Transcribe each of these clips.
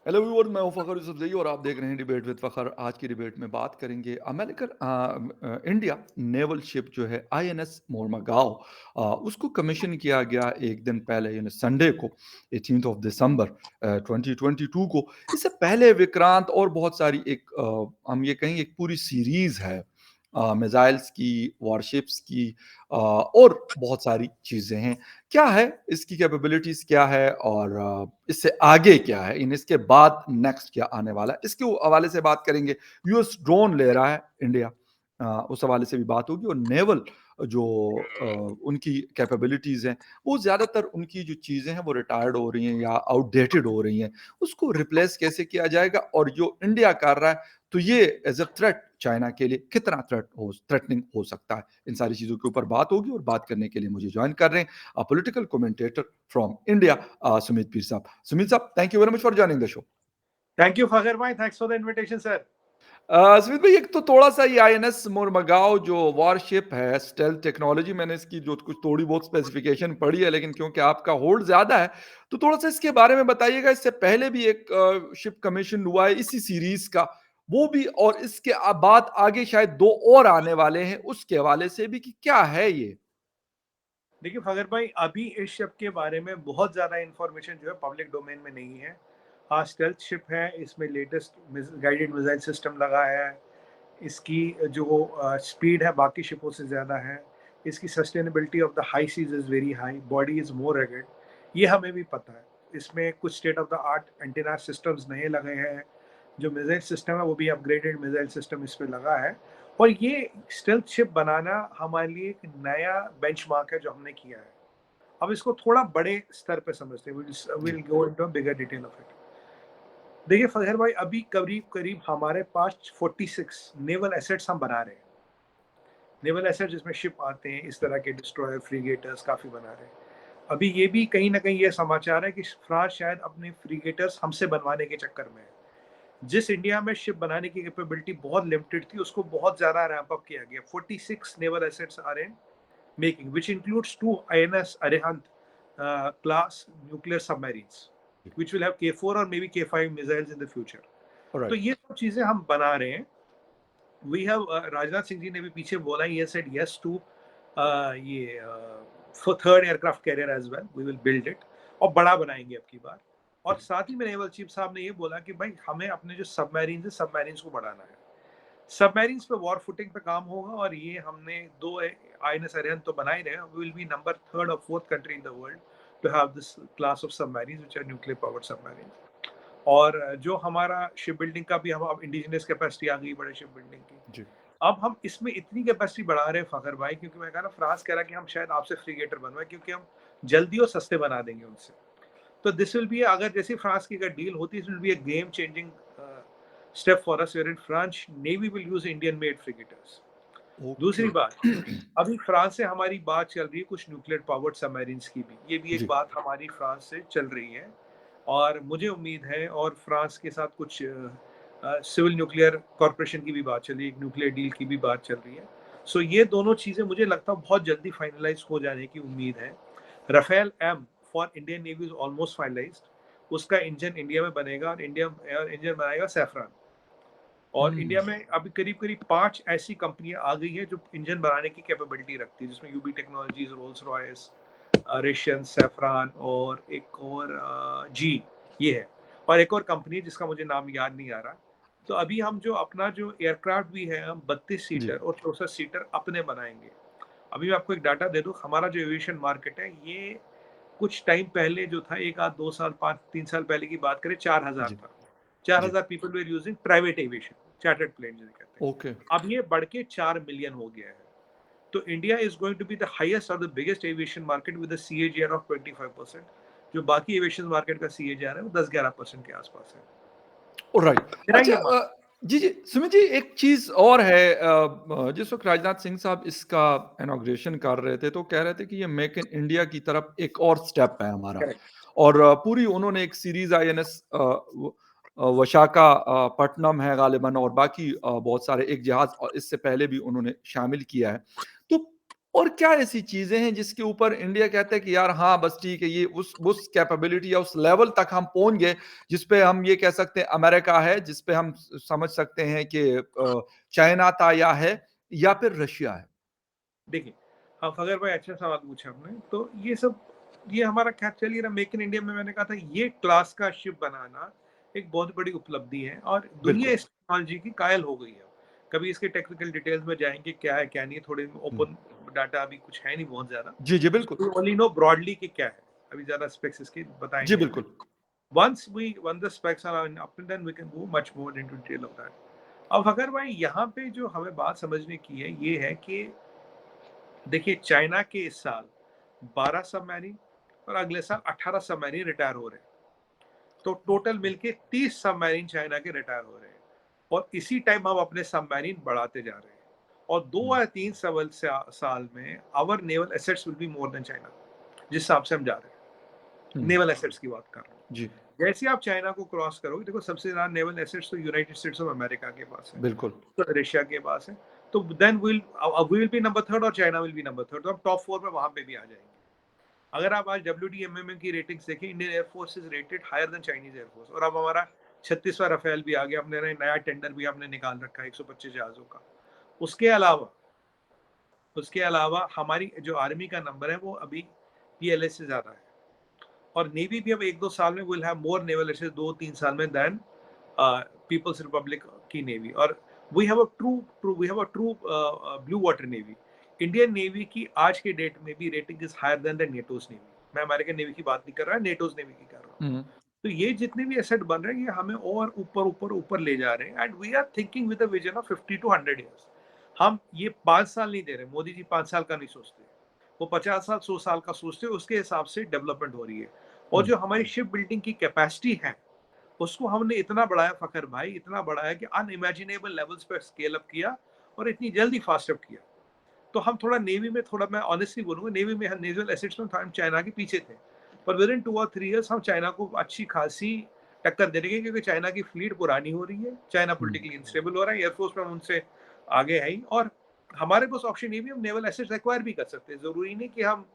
Hello viewers, मैं हूं फ़खर यूसुफ़ज़ई और आप देख रहे हैं डिबेट विद फ़खर। आज की डिबेट में बात करेंगे इंडिया नेवल शिप जो है आईएनएस मोरमुगाओ, उसको कमीशन किया गया एक दिन पहले यानी संडे को 18 ऑफ दिसंबर 2022 को। इससे पहले विक्रांत और बहुत सारी हम ये कहेंगे एक पूरी सीरीज़ है मिसाइल्स की, वॉरशिप्स की, और बहुत सारी चीज़ें हैं। क्या है इसकी कैपेबिलिटीज, क्या है और इससे आगे क्या है, इन इसके बाद नेक्स्ट क्या आने वाला है, इसके हवाले से बात करेंगे। यूएस ड्रोन ले रहा है इंडिया, उस हवाले से भी बात होगी। और नेवल जो उनकी कैपेबिलिटीज हैं, वो ज्यादातर उनकी जो चीजें हैं वो रिटायर्ड हो रही हैं या आउटडेटेड हो रही हैं, उसको रिप्लेस कैसे किया जाएगा और जो इंडिया कर रहा है तो ये एज अ थ्रेट चाइना के लिए कितना थ्रेटनिंग हो सकता है। इन सारी चीजों के ऊपर बात होगी और बात करने के लिए मुझे ज्वाइन कर रहे हैं political commentator from India, Sumit पीर साहब। सुमित साहब, thank you very much for joining the show. Thank you, Fakhar bhai. Thanks for the invitation, sir. Sumit भाई, एक तो थोड़ा सा ये आईएनएस मोरमुगाओ जो वॉरशिप है, स्टेल्थ टेक्नोलॉजी, मैंने इसकी जो कुछ थोड़ी बहुत स्पेसिफिकेशन पढ़ी है, लेकिन क्योंकि आपका होल्ड ज्यादा है तो थोड़ा सा इसके बारे में बताइएगा। इससे पहले भी एक शिप कमीशन हुआ है इसी सीरीज का, वो भी, और इसके बाद आगे शायद दो और आने वाले हैं, उसके हवाले से भी कि क्या है ये। देखिए फखर भाई, अभी इस शिप के बारे में बहुत ज़्यादा इंफॉर्मेशन जो है पब्लिक डोमेन में नहीं है। हाँ, स्टेल्थ शिप है, इसमें लेटेस्ट गाइडेड मिसाइल सिस्टम लगा है। इसकी जो स्पीड है बाकी शिपों से ज़्यादा है। इसकी sustainability of the high seas is very high, body is more rugged, ये हमें भी पता है। इसमें कुछ state of the art antenna systems नए लगे हैं। जो मिसाइल सिस्टम है वो भी अपग्रेडेड मिसाइल सिस्टम इस पे लगा है। और ये स्टेल्थ शिप बनाना हमारे लिए एक नया बेंचमार्क है जो हमने किया है। अब इसको थोड़ा बड़े स्तर पे समझते हैं, जी। Will go into bigger detail of it. देखिए फजहर भाई, अभी करीब करीब हमारे पास 46 नेवल एसेट्स हम बना रहे हैं। नेवल एसेट्स जिसमें शिप आते हैं, इस तरह के डिस्ट्रॉयर, फ्रीगेटर्स काफी बना रहे हैं। अभी ये भी कहीं ना कहीं ये समाचार है कि फ्रांस शायद अपने फ्रीगेटर्स हमसे बनवाने के चक्कर में है। जिस इंडिया में शिप बनाने की कैपेबिलिटी बहुत लिमिटेड थी, उसको बहुत ज्यादा रैंप अप किया गया। 46 naval assets are in making, which includes 2 INS Arihant class nuclear submarines, which will have K4 और maybe K5 missiles in the future. तो ऑलराइट। ये सब चीजें हम बना रहे हैं। वी हैव राजनाथ सिंह जी ने भी पीछे बोला, ये सेड यस टू ये for third aircraft carrier as well, we will build it, और बड़ा बनाएंगे अब की बार। और साथ ही में नेवल चीफ साहब ने ये बोला कि भाई हमें अपने जो सबमरीन है, सबमरीन्स को बढ़ाना है। सबमरीन्स पे वॉर फुटिंग पे काम होगा, और ये हमने 2 आईएनएस अरिहंत तो बना ही रहे हैं। We will be number 3rd और 4th country in the world to have this class of submarines which are nuclear powered submarines. और जो हमारा शिप बिल्डिंग का भी, हम अब इंडिजिनियस कैपेसिटी आ गई बड़े शिप बिल्डिंग की। जी। अब हम इसमें इतनी कैपेसिटी बढ़ा रहे हैं फखर भाई, क्योंकि मैं कह रहा, फ्रांस कह रहा कि हम शायद आपसे फ्रीगेटर बनवाए, क्योंकि हम जल्दी और सस्ते बना देंगे उनसे। तो दिस विल बी, अगर जैसे फ्रांस की अगर डील होती, this will be a game changing step for us, where in France navy will use Indian made frigates. Okay. दूसरी बात, अभी फ्रांस से हमारी बात चल रही है कुछ न्यूक्लियर पावर्ड सबमरीन्स की भी। ये भी एक जी। बात हमारी फ्रांस से चल रही है, और मुझे उम्मीद है, और फ्रांस के साथ कुछ सिविल न्यूक्लियर कॉरपोरेशन की भी बात चल रही है, एक न्यूक्लियर डील की भी बात चल रही है। सो ये दोनों चीजें मुझे लगता है बहुत जल्दी फाइनलाइज हो जाने की उम्मीद है। Rafale M for Indian navy is almost finalised. उसका इंजन इंडिया में बनेगा, और इंडिया इंजन बनाएगा सैफरान। और इंडिया हम्म। में अभी करीब करीब 5 ऐसी कंपनियां आ गई है जो इंजन बनाने की कैपेबिलिटी रखती है, जिसमें UB technologies, Rolls Royce, Raytheon, Safran, और एक और जी, ये है। और एक और कंपनी जिसका मुझे नाम याद नहीं आ रहा। तो अभी हम जो अपना जो एयरक्राफ्ट भी है, हम 32 जी। सीटर और 64 सीटर अपने बनाएंगे। अभी मैं आपको एक डाटा दे दूं, हमारा जो एविएशन मार्केट है, ये कुछ टाइम पहले जो था, एक आध 2 साल, 5-3 साल पहले की बात करें, 4000 जी। था। जी। 4000 people were using private aviation, chartered plane जिन्हें कहते हैं। ओके। अब ये बढ़ के 4 मिलियन हो गया है। तो India is going to be the highest और the biggest aviation market with a CAGR of 25%। जो बाकी एविएशन मार्केट का सीएजीआर है वो 10-11% के आसपास है। ऑलराइट। मेरा अच्छा, ये मान, जी, जी। सुमित जी, एक चीज़ और है, जिस वक़्त राजनाथ सिंह साहब इसका इनॉग्रेशन कर रहे थे, तो कह रहे थे कि ये मेक इन इंडिया की तरफ एक और स्टेप है हमारा। करेक्ट। और पूरी उन्होंने एक सीरीज़ आईएनएस विशाखापट्टनम है गालिबन, और बाकी बहुत सारे एक जहाज़ इससे पहले भी उन्होंने शामिल किया है। तो और क्या ऐसी चीजें हैं जिसके ऊपर इंडिया कहता है कि यार हाँ बस ठीक है, ये उस कैपेबिलिटी या उस लेवल तक हम पहुंच गए जिसपे हम ये कह सकते हैं अमेरिका है, जिसपे हम समझ सकते हैं कि चाइना था या फिर रशिया है। देखिए, हाँ, फगर भाई अच्छा सवाल पूछा आपने। तो ये हमारा क्या चल ही रहा, मेक इन इंडिया में मैंने कहा था ये क्लास का शिप बनाना एक बहुत बड़ी उपलब्धि है और दुनिया बिल्कुल। इस टेक्नोलॉजी की कायल हो गई है। कभी इसके टेक्निकल डिटेल्स में जाएँगे क्या है, क्या नहीं है, थोड़े हम्म, ओपन डाटा अभी कुछ है नहीं बहुत ज़्यादा। जी जी बिल्कुल। वी ओनली नो ब्रॉडली कि क्या है, अभी ज़्यादा स्पेक्स इसके बताए जी नहीं हमने। बिल्कुल। Once the specs are up, then we can go much more into detail of that. अब अगर भाई यहाँ पे जो हमें बात समझने की है, ये है कि देखिए चाइना के इस साल 12 सबमरीन और अगले साल 18 सबमरीन रिटायर हो रहे हैं। तो टोटल मिलके 30 सबमरीन चाइना के रिटायर हो रहे हैं और इसी टाइम हम अपने सबमरीन बढ़ाते जा रहे हैं और 2 या 3 साल में our naval assets will be more than China, जिस हिसाब से हम जा रहे हैं। हम्म, नेवल एसेट्स की बात कर रहा हूँ। जी जैसे आप चाइना को क्रॉस करोगे, देखो सबसे ज्यादा नेवल एसेट्स तो यूनाइटेड स्टेट्स ऑफ अमेरिका के पास है, बिल्कुल। तो रशिया के पास है। तो then will be number third और China will be number third, तो हम टॉप 4 में वहां पे भी आ जाएंगे। अगर आप आज WDMM की रेटिंग्स देखें, Indian air force is rated higher than Chinese air force और अब हमारा 36वां राफेल भी आ गया, अपने नया टेंडर भी हमने निकाल रखा है 125 जहाजों का। उसके अलावा उसके अलावा हमारी जो आर्मी का नंबर है वो अभी PLA से ज्यादा है और नेवी भी अब 1-2 साल में will have more naval assets, 2-3 साल में देन पीपल्स रिपब्लिक की नेवी। और we have a true blue water navy. Indian navy की आज के डेट में भी rating is higher than the NATO's navy. मैं अमेरिकन नेवी की बात नहीं कर रहा, नेटोज नेवी की कर रहा हूँ। हम्म, तो ये जितने भी एसेट बन रहे हैं ये हमें और ऊपर ऊपर ऊपर ले जा रहे हैं and we are thinking with a vision of 50 to 100 years. हम ये 5 साल नहीं दे रहे, मोदी जी 5 साल का नहीं सोचते, वो 50 साल 100 साल का सोचते हैं, उसके हिसाब से डेवलपमेंट हो रही है। और हम्म, जो हमारी शिप बिल्डिंग की कैपेसिटी है उसको हमने इतना बढ़ाया फखर भाई, इतना बढ़ाया कि अनइमेजिनेबल लेवल्स पे स्केल अप किया और इतनी जल्दी फास्ट अप किया। तो हम थोड़ा नेवी में, थोड़ा मैं ऑनेस्टली बोलूंगा, नेवी में हम नेवल एसेट्स में हम चाइना के पीछे थे, पर विद इन 2 और 3 ईयर्स हम चाइना को अच्छी खासी टक्कर दे देंगे क्योंकि चाइना की फ्लीट पुरानी हो रही है, चाइना हम्म। पोलिटिकली इंस्टेबल हो रहा है, एयरफोर्स में हम उनसे आगे है ही। और हमारे पास ऑप्शन ये भी, हम नेवल एसेट्स एक्वायर भी कर सकते हैं, जरूरी नहीं कि हम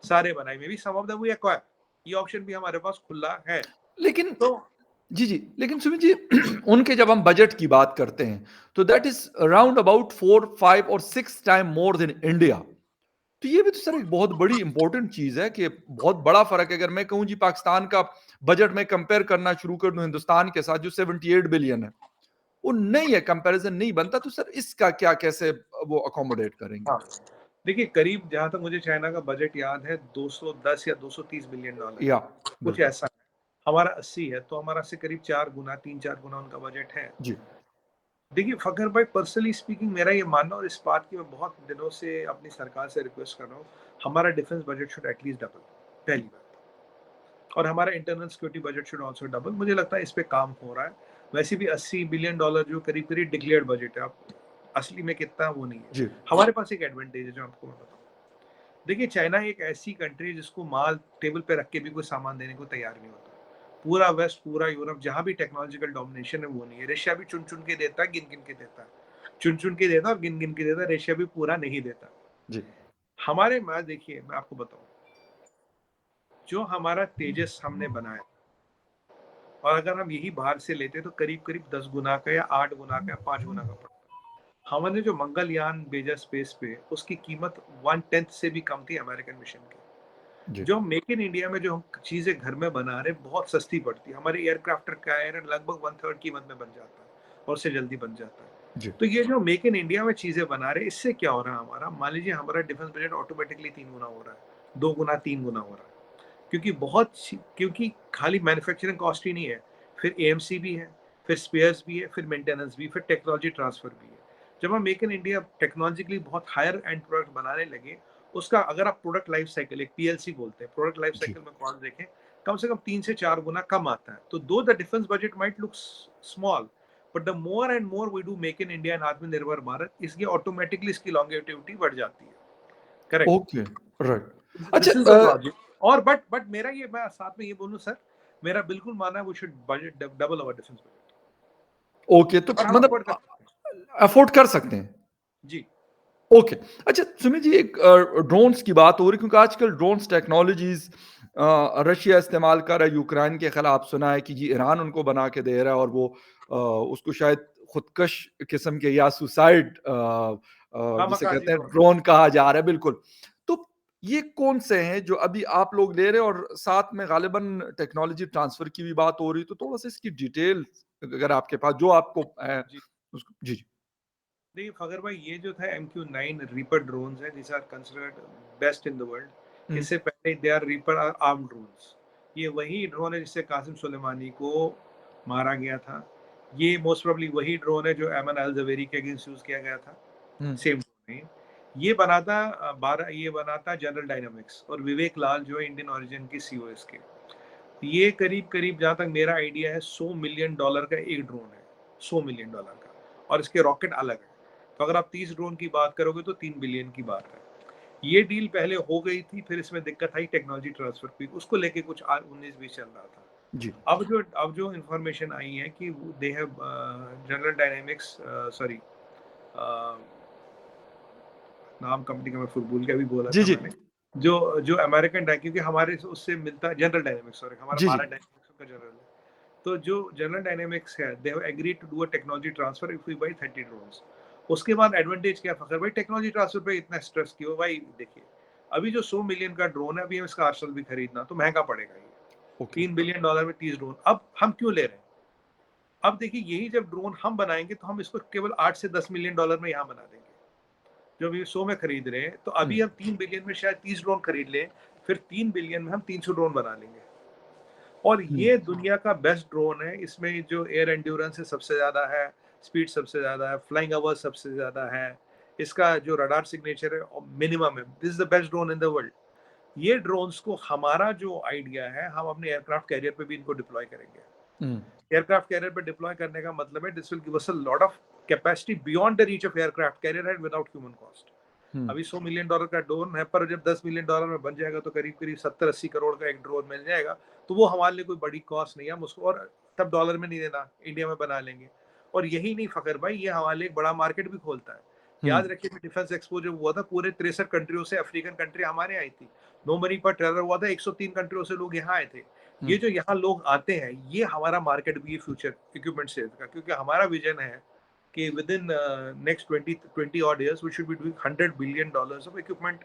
सारे बनाए, maybe some of them we acquire, ये ऑप्शन भी हमारे पास खुला है। लेकिन तो जी, जी। लेकिन सुमित जी उनके जब हम बजट की बात करते हैं, तो दैट इज़ अराउंड अबाउट 4, 5 और 6 टाइम मोर देन इंडिया। तो ये भी तो सर एक बहुत बड़ी इंपॉर्टेंट चीज़ है कि बहुत बड़ा फ़र्क है। अगर मैं कहूँ जी पाकिस्तान का बजट में कंपेयर करना शुरू कर दूँ हिंदुस्तान के साथ जो 78 बिलियन है, वो नहीं है, कंपैरिज़न नहीं बनता। तो सर इसका क्या कैसे वो अकोमोडेट करेंगे? हाँ, देखिए करीब जहाँ तक मुझे चाइना का बजट याद है 210 या 230 बिलियन डॉलर या है, कुछ बिल्कुल। ऐसा है। हमारा 80 है, तो हमारा से करीब 4 गुना, 3-4 गुना उनका बजट है। जी, देखिए फ़खर भाई, पर्सनली स्पीकिंग मेरा ये मानना, और इस बात की मैं बहुत दिनों से अपनी सरकार से रिक्वेस्ट कर रहा हूँ, हमारा defence budget should at least double, पहली बात। और हमारा internal security budget should also double. मुझे लगता है इस पे काम हो रहा है। वैसे भी 80 बिलियन डॉलर जो करीब-करीब डिक्लेयर्ड बजट है, अब असली में कितना वो नहीं है। जी, हमारे पास एक एडवांटेज है जो आपको मैं बताऊँ। देखिए चाइना एक ऐसी कंट्री है जिसको माल टेबल पे रख के भी कोई सामान देने को तैयार नहीं होता। पूरा वेस्ट, पूरा यूरोप, जहाँ भी टेक्नोलॉजिकल डोमिनेशन है वो नहीं है। रशिया भी चुन-चुन के देता है, गिन-गिन के देता है। चुन-चुन के देता है और गिन-गिन के देता है, रशिया भी पूरा नहीं देता। जी, हमारे मैं देखिए मैं आपको बताऊँ, जो हमारा तेजस हमने बनाया और अगर हम यही बाहर से लेते तो करीब-करीब 10 गुना का या 8 गुना का या 5 गुना का पड़ता। हमने जो मंगलयान भेजा स्पेस पे, उसकी कीमत 1/10 से भी कम थी अमेरिकन मिशन की। जी, जो मेक इन इंडिया में जो हम चीजें घर में बना रहे हैं बहुत सस्ती पड़ती है। हमारे एयरक्राफ्टर का आयरन लगभग 1/3 कीमत में बन जाता है और उससे जल्दी बन जाता है। जी, तो ये जो मेक इन इंडिया में चीजें बना रहे हैं, इससे क्या हो रहा है, हमारा मान लीजिए हमारा डिफेंस बजट ऑटोमेटिकली 3 गुना हो रहा है, 2 गुना 3 गुना हो रहा है। क्योंकि खाली मैन्युफैक्चरिंग कॉस्ट ही नहीं है, फिर एएमसी भी है, फिर स्पेयर्स भी है, फिर मेंटेनेंस भी, फिर टेक्नोलॉजी ट्रांसफर भी है। जब हम मेक इन इंडिया टेक्नोलॉजिकली बहुत हायर एंड प्रोडक्ट बनाने लगे, उसका अगर आप प्रोडक्ट लाइफ साइकिल, एक PLC बोलते हैं, प्रोडक्ट लाइफ जी। साइकिल में कॉस्ट देखें, कम से कम 3 से 4 गुना कम आता है। तो though the defence budget might look small, but the more and more we do make in India and Aatmanirbhar Bharat, इसकी ऑटोमेटिकली इसकी लॉन्गेविटी बढ़ जाती है। करेक्ट। Okay, right. अच्छा दिस इज द लॉजिक। और बट मेरा ये, मैं साथ में ये बोलूं सर, मेरा बिल्कुल मानना है we should budget double our defence budget okay तो और हम मतलब अफोर्ड कर सकते हैं। अफोर्ड कर सकते हैं। जी। ओके। अच्छा सुमित जी, एक ड्रोन्स की बात हो रही, क्योंकि आजकल ड्रोन्स टेक्नोलॉजीज़ रशिया इस्तेमाल कर रहा है यूक्रेन के खिलाफ। सुना है कि जी ईरान उनको बना के दे रहा है, और वो उसको शायद खुदकश किस्म के या सुसाइड जिसे खामखा कहते हैं ड्रोन। ड्रोन कहा जा रहा है, बिल्कुल। तो ये कौन से हैं जो अभी आप लोग ले रहे हैं, और साथ में गालिबन टेक्नोलॉजी ट्रांसफ़र की भी बात हो रही है, तो थोड़ा-सा इसकी डिटेल अगर आपके पास जो आपको जी। उसको जी, जी। देखिए फखर भाई, ये जो था MQ-9 रीपर ड्रोन्स है, these are considered best in the world. Hmm, इससे पहले they are Reaper are armed drones. ये वही ड्रोन है जिससे कासिम सुलेमानी को मारा गया था। ये मोस्ट प्रोबेबली वही ड्रोन है जो अयमन अल ज़वेरी के अगेंस्ट यूज़ किया गया था। हुँ, सेम ड्रोन है। ये बनाता जनरल डायनामिक्स, और विवेक लाल जो है इंडियन ओरिजिन की COS के। ये करीब-करीब जहाँ तक मेरा आइडिया है $100 मिलियन का एक ड्रोन है, $100 मिलियन का, और इसके रॉकेट अलग है। तो अगर आप 30 ड्रोन की बात करोगे तो 3 बिलियन की बात है। ये डील पहले हो गई थी, फिर इसमें दिक्कत आई टेक्नोलॉजी ट्रांसफर की, उसको लेके कुछ 19-20 चल रहा था। जी। अब जो इन्फॉर्मेशन आई है कि they have general Dynamics, sorry, नाम कंपनी का मैं फुल भूल गया, अभी बोला जी, था जी। मैंने। जो जो अमेरिकन डाय क्योंकि हमारे उससे मिलता है जनरल डायनामिक्स, सॉरी, हमारा जी, जी। भारत डायनामिक्स का जनरल है। तो जो जनरल डायनामिक्स है, they have agreed to do a technology transfer if we buy 30 drones. उसके बाद एडवांटेज क्या फखर भाई, टेक्नोलॉजी ट्रांसफर पे इतना स्ट्रेस क्यों भाई? देखिए, अभी जो 100 मिलियन का ड्रोन है, अभी हम इसका आर्सेनल भी खरीदना तो महंगा पड़ेगा ये। ओके। 3 बिलियन डॉलर में 30 ड्रोन। अब हम क्यों ले रहे हैं? अब देखिए, यही जब ड्रोन हम बनाएँगे तो हम इसको केवल 8 से 10 मिलियन डॉलर में यहाँ बना देंगे। जो अभी 100 में खरीद रहे हैं, तो हुँ, अभी हम 3 बिलियन में शायद 30 ड्रोन खरीद लें, फिर 3 बिलियन में हम 300 ड्रोन बना लेंगे। और हुँ, ये दुनिया का बेस्ट ड्रोन है, इसमें जो एयर एंड्योरेंस है सबसे ज़्यादा है, स्पीड सबसे ज़्यादा है, फ्लाइंग आवर्स सबसे ज़्यादा है, इसका जो रडार सिग्नेचर है मिनिमम है। This is the best drone in the world. ये ड्रोन्स को, हमारा जो आइडिया है, हम अपने एयरक्राफ्ट कैरियर पे भी इनको डिप्लॉय करेंगे। हुँ, एयरक्राफ्ट कैरियर पे डिप्लॉय करने का मतलब है this will give us a lot of capacity beyond the reach of aircraft carrier and without human cost. Hmm, अभी $100 मिलियन का ड्रोन है, पर जब $10 मिलियन में बन जाएगा तो करीब-करीब 70-80 करोड़ का एक ड्रोन मिल जाएगा। तो वो हमारे लिए कोई बड़ी कॉस्ट नहीं है, हम उसको, और तब डॉलर में नहीं देना, इंडिया में बना लेंगे। और यही नहीं फ़खर भाई, ये हमारे लिए एक बड़ा मार्केट भी खोलता है। हुँ, याद रखिए, डिफेंस एक्सपो जब हुआ था, पूरे 63 कंट्रियों से अफ्रीकन कंट्री हमारे आई थी। नो मनी पर टेरर हुआ था, 103 कंट्रियों से लोग यहाँ आए थे। हुँ, ये जो यहाँ लोग आते हैं, ये हमारा मार्केट भी है फ्यूचर इक्विपमेंट सेल्स का, क्योंकि हमारा विज़न है कि within next 20 odd years we should be doing $100 billion of equipment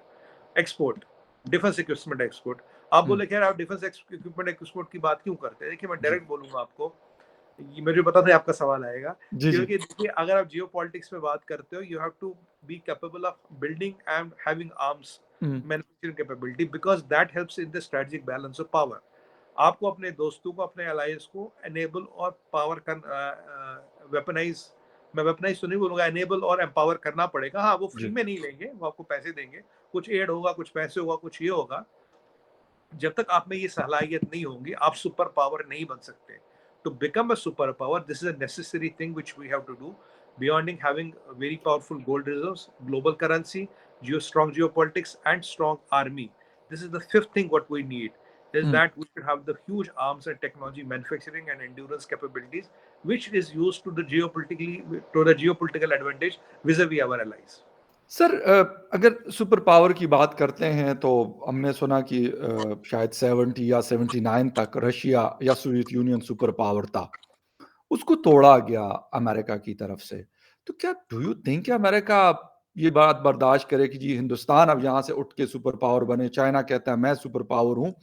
export, defence equipment export. आप हुँ। बोले कि यार आप डिफेंस इक्विपमेंट एक्सपोर्ट की बात क्यों करते हैं? देखिए, मैं जी। डायरेक्ट बोलूंगा आपको, ये मुझे पता था आपका सवाल आएगा। जी, जी। क्योंकि देखिए, अगर आप जियो पॉलिटिक्स में बात करते हो, you have to be capable of building and having arms hmm, manufacturing capability, because that helps in the strategic balance of power. आपको अपने दोस्तों को, अपने अलायंस को एनेबल और पावर कर, वेपनाइज, मैं वेपनाइज तो नहीं बोलूंगा, एनेबल और एम्पावर करना पड़ेगा। हाँ, वो फ्री जी। में नहीं लेंगे, वो आपको पैसे देंगे, कुछ एड होगा, कुछ पैसे होगा, कुछ ये होगा। जब तक आप में ये सलाहियत नहीं होगी, आप सुपर पावर नहीं बन सकते। To become a super power, this is a necessary thing which we have to do, beyond having very powerful gold reserves, global currency, strong geopolitics, and strong army. This is the fifth thing what we need is hmm. that we should have the huge arms and technology manufacturing and endurance capabilities, which is used to the geopolitical advantage vis-a-vis our allies. Sir अगर super power की बात करते हैं तो हमने सुना कि शायद 70 या 79 तक रशिया या सोवियत यूनियन सुपर पावर था। उसको तोड़ा गया अमेरिका की तरफ से। तो क्या डू यू थिंक कि अमेरिका ये बात बर्दाश्त करे कि जी हिंदुस्तान अब यहाँ से उठ के सुपर पावर बने, चाइना कहता है मैं सुपर पावर हूँ,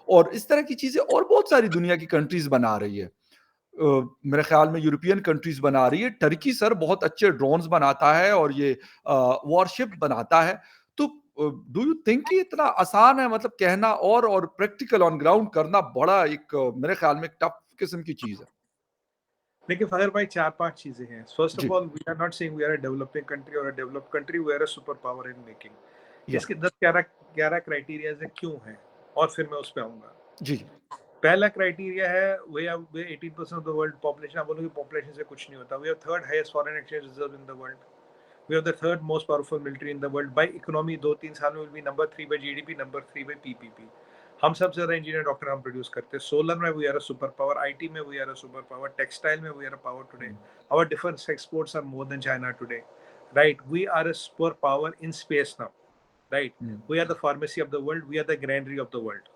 और इस तरह की चीज़ें और बहुत सारी दुनिया की कंट्रीज़ बना रही है। मेरे ख़्याल में यूरोपियन कंट्रीज़ बना रही है। टर्की सर बहुत अच्छे ड्रोन्स बनाता है, और ये वॉरशिप बनाता है। तो डू यू थिंक कि इतना आसान है, मतलब कहना, और प्रैक्टिकल ऑन ग्राउंड करना बड़ा एक मेरे ख़्याल में एक टफ किस्म की चीज़ है? देखिए फजर भाई, 4-5 चीजें हैं। फर्स्ट जी, of all, we are not saying we are a developing country और a developed country, we are a super power in making. या इसके 10-11 क्राइटेरियाज है क्यों है, और फिर मैं उस पे आऊंगा। जी, जी। पहला क्राइटेरिया है, we have 18% of the world population. आप बोलोगे पॉपुलेशन से कुछ नहीं होता। We have third highest foreign exchange reserve in the world. We have the third most powerful military in the world. By economy 2-3 साल में will be number 3 by GDP, number 3 by PPP. हम सबसे ज्यादा engineer doctor हम produce करते हैं। Solar में we are a super power, IT में we are a super power, textile में we are a power today. Hmm, our defence exports are more than China today. right? We are a superpower in space now, right? Hmm, We are the pharmacy of the world. We are the granary of the world,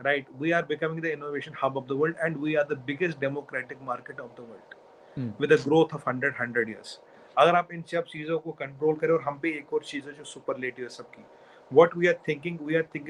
right? We are becoming the innovation hub of the world, and we are the biggest democratic market of the world hmm, with a growth of 100 years. अगर आप इन सब चीज़ों को control करें, और हम पे एक और चीज़ है जो सुपरलेटिव है सबकी, what we are thinking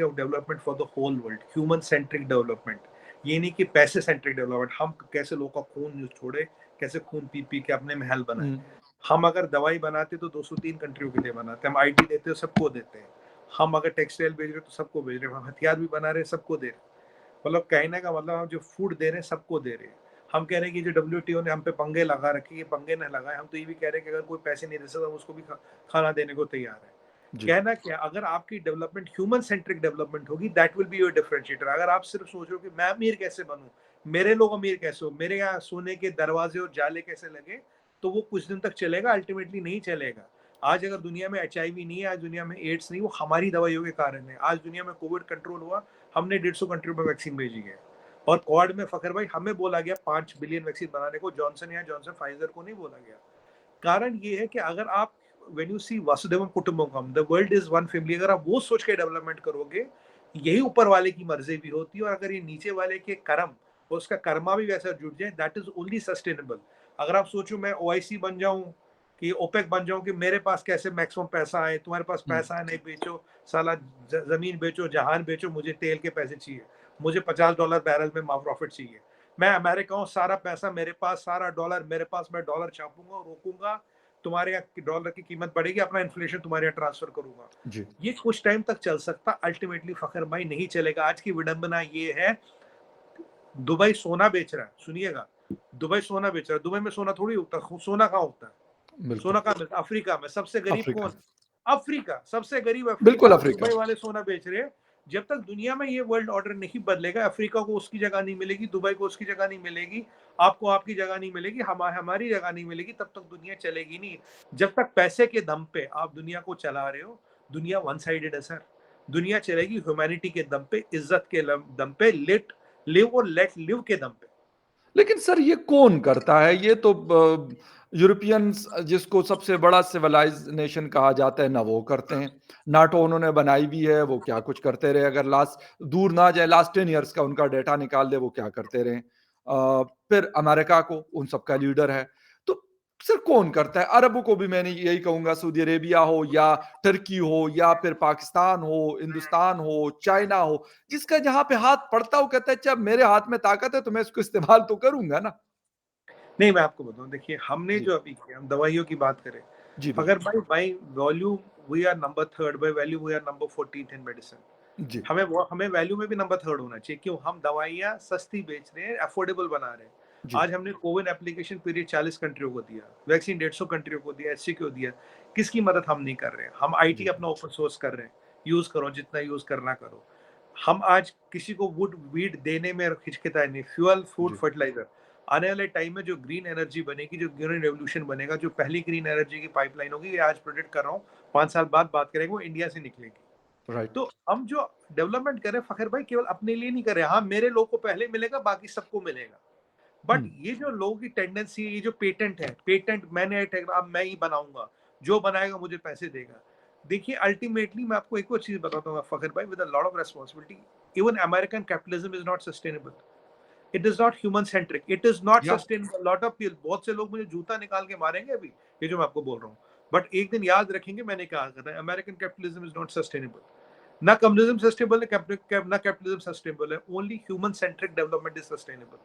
of development for the whole world, human centric development. ये नहीं कि पैसे सेंट्रिक डेवलपमेंट, हम कैसे लोगों का खून छोड़े, कैसे खून पी पी के अपने महल बनाए। हुँ, हम अगर दवाई बनाते तो 203 कंट्रियों के लिए बनाते, हम आईटी देते हो सबको देते हैं, हम अगर टेक्सटाइल बेच रहे तो सबको बेच रहे हैं, हम हथियार भी बना रहे हैं सबको दे रहे हैं। मतलब कहने का मतलब हम जो फूड दे रहे हैं सबको दे रहे हैं। हम कह रहे हैं कि जो डब्ल्यूटीओ ने हम पे पंगे लगा रखे, ये पंगे न लगाए, हम तो ये भी कह रहे हैं कि अगर कोई पैसे नहीं दे सकता, हम उसको भी खाना देने को तैयार है। जी, कहना क्या, अगर आपकी डेवलपमेंट ह्यूमन सेंट्रिक डेवलपमेंट होगी, that will be your differentiator. अगर आप सिर्फ सोच रहे हो कि मैं अमीर कैसे बनूं, मेरे लोग अमीर कैसे हो, मेरे यहाँ सोने के दरवाजे और जाले कैसे लगे, तो वो कुछ दिन तक चलेगा, अल्टीमेटली नहीं चलेगा। आज अगर दुनिया में एचआईवी नहीं है, आज दुनिया में एड्स नहीं, वो हमारी दवाइयों के कारण है। आज दुनिया में कोविड कंट्रोल हुआ, हमने 150 कंट्रियों में वैक्सीन भेजी है। और क्वाड में फखर भाई हमें बोला गया 5 बिलियन वैक्सीन बनाने को, जॉनसन या जॉनसन फाइजर को नहीं बोला गया। कारण ये है कि अगर आप when you see Vasudhaiva Kutumbakam, the world is one family, अगर आप वो सोच के डेवलपमेंट करोगे, यही ऊपर वाले की मर्जी भी होती है। और अगर ये नीचे वाले के कर्म और उसका कर्मा भी वैसा जुट जाए, दैट इज ओनली सस्टेनेबल। अगर आप सोचो मैं ओआईसी बन जाऊं, कि ओपेक बन जाऊं, कि मेरे पास कैसे मैक्सिमम पैसा आए, तुम्हारे पास हुँ, पैसा है नहीं, बेचो साला, जमीन बेचो, जहान बेचो, मुझे तेल के पैसे चाहिए, मुझे $50 बैरल में प्रॉफिट चाहिए। मैं अमेरिका हूँ, सारा पैसा मेरे पास, सारा डॉलर मेरे पास, मैं डॉलर छापूंगा और रोकूंगा, तुम्हारे यहाँ डॉलर की कीमत बढ़ेगी, अपना इन्फ्लेशन तुम्हारे यहाँ ट्रांसफर करूंगा। जी, ये कुछ टाइम तक चल सकता, अल्टीमेटली फखर भाई नहीं चलेगा। आज की विडंबना ये है, दुबई सोना बेच रहा है, सुनिएगा, दुबई सोना बेच रहा है। दुबई में सोना थोड़ी उगता, सोना कहाँ उगता है? बिल्कुल, सोना कहाँ मिलता है? अफ्रीका में। सबसे गरीब अफ्रीका, कौन? अफ्रीका, सबसे गरीब बिल्कुल अफ्रीका। अफ्रीका, दुबई वाले सोना बेच रहे हैं। जब तक दुनिया में ये वर्ल्ड ऑर्डर नहीं बदलेगा, अफ्रीका को उसकी जगह नहीं मिलेगी, दुबई को उसकी जगह नहीं मिलेगी, आपको आपकी जगह नहीं मिलेगी, हमारी जगह नहीं मिलेगी, तब तक दुनिया चलेगी नहीं। जब तक पैसे के दम पे आप दुनिया को चला रहे हो, दुनिया वन साइडेड है सर। दुनिया चलेगी ह्यूमैनिटी के दम पे, इज्जत के दम पे, लेट लिव और लेट लिव के दम पे। लेकिन सर ये कौन करता है? ये तो यूरोपियंस जिसको सबसे बड़ा सिविलाइज़्ड नेशन कहा जाता है ना वो करते हैं। नाटो उन्होंने बनाई भी है, वो क्या कुछ करते रहे अगर लास्ट दूर ना जाए लास्ट 10 इयर्स का उनका डेटा निकाल दें वो क्या करते रहे। फिर अमेरिका को उन सबका लीडर है। तो सर कौन करता है? अरबों को भी मैंने यही कहूँगा सऊदी अरेबिया हो या तुर्की हो या फिर पाकिस्तान हो, हिंदुस्तान हो, चाइना हो, जिसका जहाँ पे हाथ पड़ता है वो कहता है अच्छा मेरे हाथ में ताकत है तो मैं इसको इस्तेमाल तो करूँगा ना। नहीं, मैं आपको बताऊँ, देखिए हमने जी, जो अभी किया, हम दवाइयों की बात करें, जी अगर बिल्कुल। By volume V R number 3, by value V R number 14th in medicine. जी, हमें वैल्यू में भी नंबर 3 होना चाहिए। क्यों? हम दवाइयाँ सस्ती बेच रहे हैं, अफोर्डेबल बना रहे हैं। जी, आज हमने कोविन एप्लीकेशन पीरियड 40 कंट्रियों को दिया, वैक्सीन 150 कंट्रियों को दिया, एचसी को दिया। किसकी मदद हम नहीं कर रहे हैं? हम आईटी जी, अपना ओपन सोर्स कर रहे हैं। यूज़ करो, जितना यूज़ करना करो। हम आज किसी को वुड वीड देने में हिचकिचाए नहीं। फ्यूल, फूड, जी, फर्टिलाइजर, आने वाले टाइम में जो ग्रीन एनर्जी बनेगी, जो ग्रीन रेवोल्यूशन बनेगा, जो पहली ग्रीन एनर्जी की पाइपलाइन होगी, ये आज प्रेडिक्ट कर रहा हूँ, 5 साल बाद बात करेंगे, वो इंडिया से निकलेगी। राइट। तो हम जो डेवलपमेंट कर रहे हैं फ़खर भाई, केवल अपने लिए नहीं कर रहे हैं। हाँ, मेरे लोग को पहले मिलेगा, बाकी सबको मिलेगा। हुँ, बट ये जो लोगों की टेंडेंसी है, ये जो पेटेंट है, पेटेंट मैंने अब मैं ही बनाऊँगा, जो बनाएगा मुझे पैसे देगा। देखिए अल्टीमेटली मैं आपको एक और चीज़ बताता हूँ फ़खर भाई, with a lot of responsibility, even American capitalism is not sustainable. It is not human centric, it is not या सस्टेनेबल। लॉट ऑफ पीपल, बहुत से लोग मुझे जूता निकाल के मारेंगे अभी, ये जो मैं आपको बोल रहा हूँ। बट एक दिन याद रखेंगे मैंने क्या कहा था, American capitalism is not sustainable. ना कम्युनिज्म सस्टेनेबल है, ना कैपिटलिज्म सस्टेनेबल है, only human centric development is sustainable.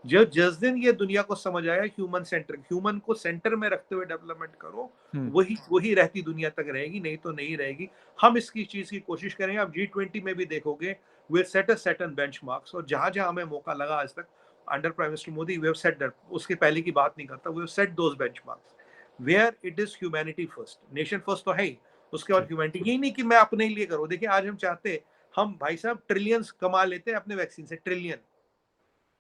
जो जिस दिन ये दुनिया को समझ आया ह्यूमन सेंट्रिक, ह्यूमन को सेंटर में रखते हुए डेवलपमेंट करो, हुँ, वही वही रहती दुनिया तक रहेगी, नहीं तो नहीं रहेगी। हम इसकी चीज की कोशिश करेंगे। आप G20 में भी देखोगे, we set a certain benchmarks, और जहां जहां हमें मौका लगा आज तक, under prime minister Modi, we have set that, उसके पहले की बात नहीं करता, we have set those benchmarks where it is humanity first, nation first तो है ही, उसके बाद जी, ह्यूमैनिटी। यही नहीं कि मैं अपने लिए करूं। देखिए आज हम चाहते, हम भाई साहब ट्रिलियंस कमा लेते हैं अपने वैक्सीन से, ट्रिलियन,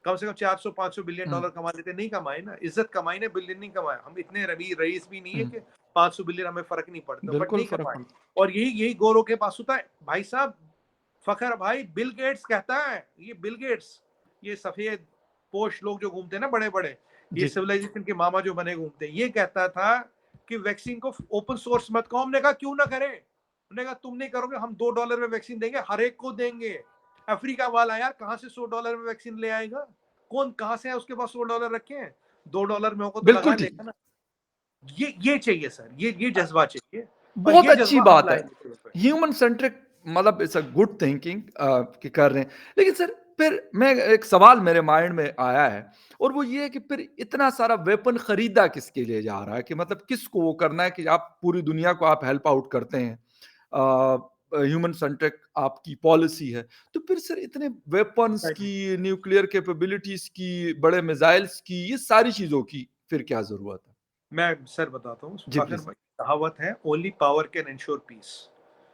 कम से कम 400-500 बिलियन हुँ, डॉलर कमा लेते, नहीं कमाए ना, इज्जत कमाई ना, बिलियन नहीं कमाया। हम इतने रवि रईस भी नहीं है हुँ, कि 500 बिलियन हमें फर्क नहीं पड़ता, बट बिल्कुल नहीं फ़र्क कमाए। पड़ता और यही यही गोरों के पास होता है भाई साहब। फखर भाई, बिल गेट्स कहता है, ये बिल गेट्स, ये सफेद पोश लोग जो घूमते हैं ना बड़े बड़े, ये जी, सिविलाइजेशन के मामा जो बने घूमते हैं, ये कहता था कि वैक्सीन को ओपन सोर्स मत करो। हमने कहा क्यों ना करें, उन्होंने कहा तुम नहीं करोगे, हम $2 में वैक्सीन देंगे, हर एक को देंगे। अफ्रीका वाला यार कहाँ से $100 में वैक्सीन ले आएगा? कौन कहाँ से है उसके पास $100 रखे हैं? $2 में होगा तो बिल्कुल लगा ठीक। लेगा ना। ये चाहिए सर, ये जज्बा चाहिए, और बहुत ये अच्छी जज्बा हम बात है। लाएंगे फिर पे। ह्यूमन सेंट्रिक मतलब इट्स अ गुड थिंकिंग कि कर रहे हैं। लेकिन सर फिर मैं एक सवाल मेरे माइंड में आया है और वो ये है कि फिर इतना सारा वेपन खरीदा किसके लिए जा रहा है? कि मतलब किसको वो करना है कि आप पूरी दुनिया को आप हेल्प आउट करते हैं। ह्यूमन सेंट्रिक आपकी पॉलिसी है। तो फिर सर इतने वेपन्स Exactly. की, न्यूक्लियर कैपेबिलिटीज़ की, बड़े मिसाइल्स की, ये सारी चीज़ों की फिर क्या ज़रूरत है? मैं सर बताता हूँ, जी फखर प्लीज़। भाई, कहावत है, only power can ensure peace.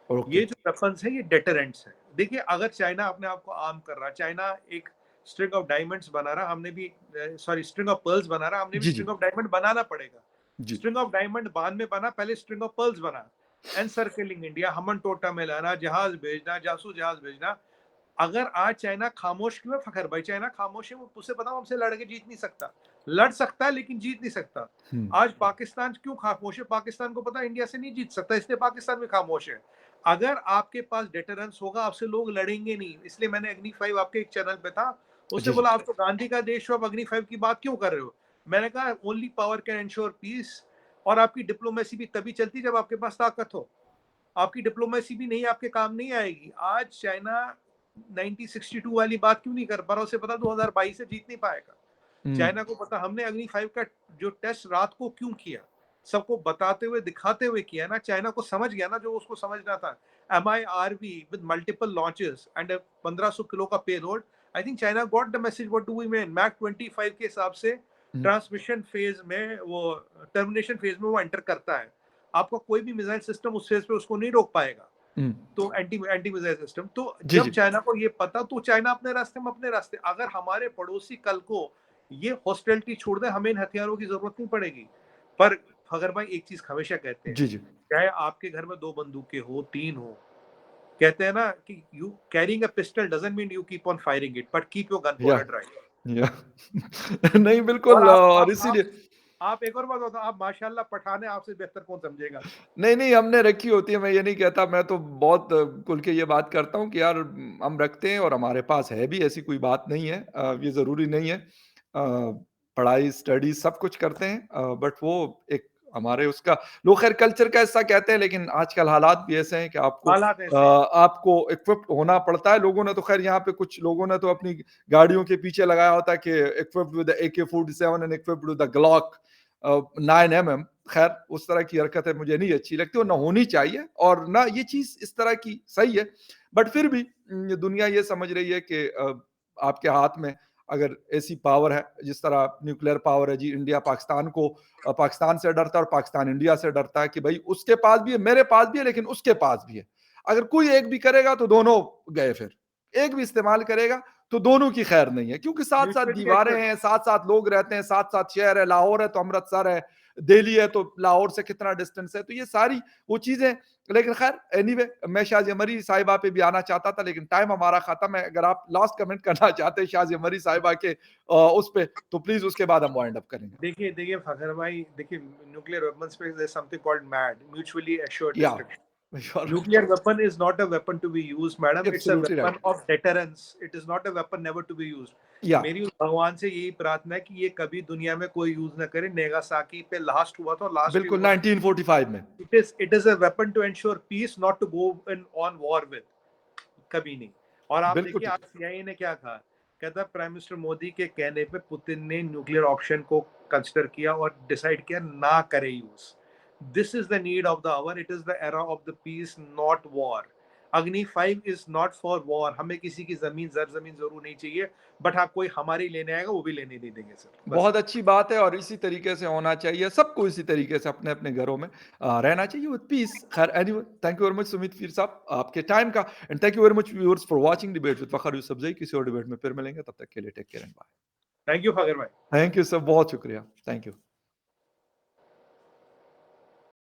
Okay. ये जो वेपन्स है ये डेटरेंट्स है। देखिए अगर चाइना अपने आप को आर्म कर रहा है, चाइना एक स्ट्रिंग ऑफ डायमंड्स बना रहा, हमने भी सॉरी स्ट्रिंग ऑफ पर्ल्स बना रहा, हमने भी जी, जी। स्ट्रिंग ऑफ डायमंड बनाना पड़ेगा। जी। स्ट्रिंग ऑफ डायमंड बाद में बना, पहले स्ट्रिंग ऑफ पर्ल्स बना। एनसर्कलिंग इंडिया, हमन टोटा में लाना, जहाज भेजना, जासूस जहाज भेजना। अगर आज चाइना खामोश क्यों है फखर भाई? चाइना खामोश है, वो उसे पता हमसे लड़ के जीत नहीं सकता। लड़ सकता है लेकिन जीत नहीं सकता। हुँ। आज पाकिस्तान क्यों खामोश है? पाकिस्तान को पता है इंडिया से नहीं जीत सकता, इसलिए पाकिस्तान भी खामोश है। अगर आपके पास डेटरेंस होगा, आपसे लोग लड़ेंगे नहीं। इसलिए मैंने अग्नि 5 आपके एक चैनल पे था, उसने जी, जी। बोला आप तो गांधी का देश हो, अब अग्नि 5 की बात क्यों कर रहे हो? मैंने कहा only power can ensure peace. और आपकी डिप्लोमेसी भी तभी चलती जब आपके पास ताकत हो। आपकी डिप्लोमेसी भी नहीं, आपके काम नहीं आएगी। आज चाइना 1962 वाली बात क्यों नहीं कर पा रहा? उसे पता 2022 से जीत नहीं पाएगा। हुँ। चाइना को पता हमने अग्नि 5 का जो टेस्ट रात को क्यों किया, सबको बताते हुए दिखाते हुए किया ना। चाइना को समझ गया ना जो उसको समझना था। MIRV with multiple launches and 1500 kilo का payload. I think China got the message what do we mean. Mach 25 के हिसाब से हुँ। ट्रांसमिशन फेज में, वो टर्मिनेशन फेज में वो एंटर करता है। आपका कोई भी मिसाइल सिस्टम उस फेज पे उसको नहीं रोक पाएगा। हुँ। तो एंटी एंटी मिसाइल सिस्टम, तो जी, जब जी। चाइना को ये पता, तो चाइना अपने रास्ते में अपने रास्ते। अगर हमारे पड़ोसी कल को ये हॉस्टिलिटी छोड़ दे, हमें इन हथियारों की जरूरत नहीं पड़ेगी। पर फगर भाई एक चीज हमेशा कहते हैं, जी, जी। चाहे आपके घर में 2 बंदूकें हो, 3 हो, कहते हैं ना कि you carrying a pistol doesn't mean you keep on firing it, but keep your gun या पाउडर ड्राई। या नहीं और बिल्कुल और इसीलिए आप एक और बात बताओ, आप माशाल्लाह पठान है, आपसे बेहतर कौन समझेगा? नहीं, नहीं हमने रखी होती है, मैं ये नहीं कहता, मैं तो बहुत खुल के ये बात करता हूँ कि यार हम रखते हैं और हमारे पास है भी, ऐसी कोई बात नहीं है। ये ज़रूरी नहीं है। पढ़ाई, स्टडी सब कुछ करते हैं बट वो एक हमारे उसका लोग खैर कल्चर का हिस्सा कहते हैं, लेकिन आजकल हालात भी ऐसे हैं कि हालात ऐसे हैं। आपको इक्विप्ड होना पड़ता है। लोगों ने तो खैर यहाँ पे कुछ लोगों ने तो अपनी गाड़ियों के पीछे लगाया होता है कि equipped with AK-47 and equipped with the Glock 9mm। खैर उस तरह की हरकतें मुझे नहीं अच्छी लगती और ना होनी चाहिए और ना ये चीज़ इस तरह की सही है। बट फिर भी दुनिया ये समझ रही है कि आपके हाथ में अगर ऐसी पावर है, जिस तरह न्यूक्लियर पावर है जी, इंडिया पाकिस्तान को पाकिस्तान से डरता है और पाकिस्तान इंडिया से डरता है कि भई उसके पास भी है, मेरे पास भी है, लेकिन उसके पास भी है। अगर कोई एक भी करेगा तो दोनों गए फिर। एक भी इस्तेमाल करेगा तो दोनों की खैर नहीं है क्योंकि साथ-साथ म्यूचुअली दीवारें एश्योर्ड। हैं, साथ-साथ लोग रहते हैं, साथ-साथ शहर है, लाहौर है तो अमृतसर है, दिल्ली है तो लाहौर से कितना डिस्टेंस है, तो ये सारी वो चीज़ें। लेकिन खैर एनीवे मैं शाज़िया मरी साहिबा पे भी आना चाहता था लेकिन टाइम हमारा खत्म है। अगर आप लास्ट कमेंट करना चाहते हैं शाज़िया मरी साहिबा के उस पे तो प्लीज़ उसके बाद हम वाइंड अप करेंगे। देखिए फखर भाई, देखिए न्यूक्लियर वेपन्स पे there something called MAD, mutually assured या destruction. Sure, Nuclear weapon is not a weapon to be used, madam. It's a absolutely weapon right. of deterrence. It is not a weapon never to be used. या मेरी उस भगवान से यही प्रार्थना है कि ये कभी दुनिया में कोई यूज ना करे। नेगासाकी पे लास्ट हुआ था, लास्ट बिल्कुल 1945 में। it is a weapon to ensure peace, not to go on war with. कभी नहीं। और आप बिल्कुल देखिए ठीक आज है। CIA ने क्या कहा, कहता प्राइम मिनिस्टर मोदी के कहने पे पुतिन ने न्यूक्लियर ऑप्शन को कंसिडर किया और डिसाइड किया ना करे use. This is the need of the hour, it is the era of the peace, not war. Agni 5 is not for war. हमें किसी की जमीन जमीन जरूर नहीं चाहिए, बट हाँ कोई हमारी लेने आएगा वो भी लेने नहीं देंगे सर, बस। बहुत अच्छी बात है और इसी तरीके से होना चाहिए। सबको इसी तरीके से अपने-अपने घरों में रहना चाहिए विद पीस। खैर anyway thank you very much Sumit फ़ीर साहब आपके टाइम का and thank you very much viewers for watching debate with Fakhar Yousafzai. किसी और डिबेट में फिर मिलेंगे, तब तक के लिए take care and bye. Thank you Fakhar भाई। थैंक यू सर, बहुत शुक्रिया। Thank you.